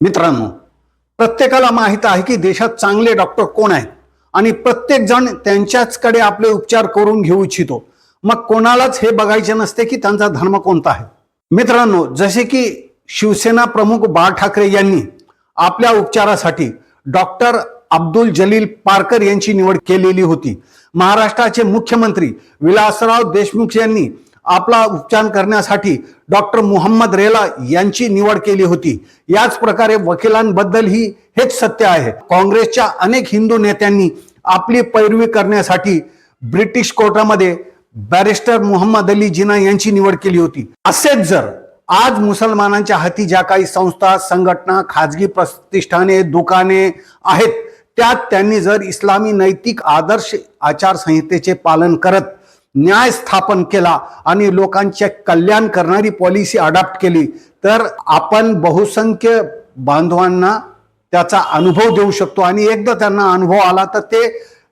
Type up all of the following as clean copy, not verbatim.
मित्रांनो, प्रत्येकाला माहित आहे की देशात चांगले डॉक्टर कोण आहेत आणि प्रत्येक जण त्यांच्याचकडे आपले उपचार करून घेऊ इच्छितो. मग कोणालाच हे बघायचे नसते की त्यांचा धर्म कोणता आहे. मित्रांनो, जसे की शिवसेना प्रमुख बाळा ठाकरे यांनी आपल्या उपचारासाठी डॉक्टर अब्दुल जलील पारकर यांची निवड केलेली होती. महाराष्ट्राचे मुख्यमंत्री विलासराव देशमुख यांनी आपला उपचार करण्यासाठी डॉक्टर मोहम्मद रेला यांची निवड केली होती. याच प्रकारे वकिलांबद्दलही हेच सत्य आहे. काँग्रेसच्या अनेक हिंदू नेत्यांनी आपली पैरवी करण्यासाठी ब्रिटिश कोर्टामध्ये बॅरिस्टर मोहम्मद अली जिना यांची निवड केली होती. असेच जर आज मुसलमानांच्या हाती ज्या काही संस्था, संघटना, खाजगी प्रतिष्ठाने, दुकाने आहेत, त्यात त्यांनी जर इस्लामी नैतिक आदर्श आचारसंहितेचे पालन करत न्याय स्थापन केला आणि लोकांचे कल्याण करणारी पॉलिसी अडॉप्ट केली, तर आपण बहुसंख्य बांधवांना त्याचा अनुभव देऊ शकतो. आणि एकदा त्यांना अनुभव आला तर ते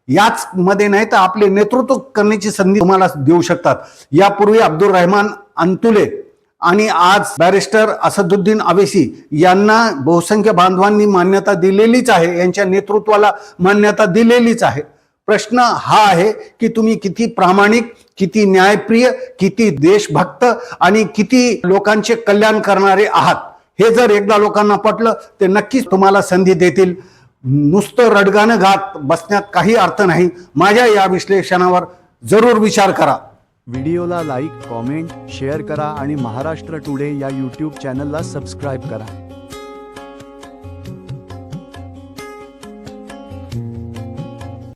याच मध्ये नाही तर आपले नेतृत्व करण्याची संधी तुम्हाला देऊ शकतात. यापूर्वी अब्दुल रहमान अंतुले आणि आज बॅरिस्टर असदुद्दीन अवेसी यांना बहुसंख्य बांधवांनी मान्यता दिलेलीच आहे, यांच्या नेतृत्वाला मान्यता दिलेलीच आहे. प्रश्न हा आहे की तुम्ही किती प्रामाणिक, किती न्यायप्रिय, किती देशभक्त आणि किती लोकांचे कल्याण करणारे आहात. हे जर एकदा लोकांना पटलं तर नक्कीच तुम्हाला संधी देतील. नुसतं रडगाणं गात बसण्यात काही अर्थ नाही. माझ्या या विश्लेषणावर जरूर विचार करा. व्हिडिओला लाईक, कॉमेंट, शेअर करा आणि महाराष्ट्र टुडे या यूट्यूब चॅनलला सबस्क्राईब करा.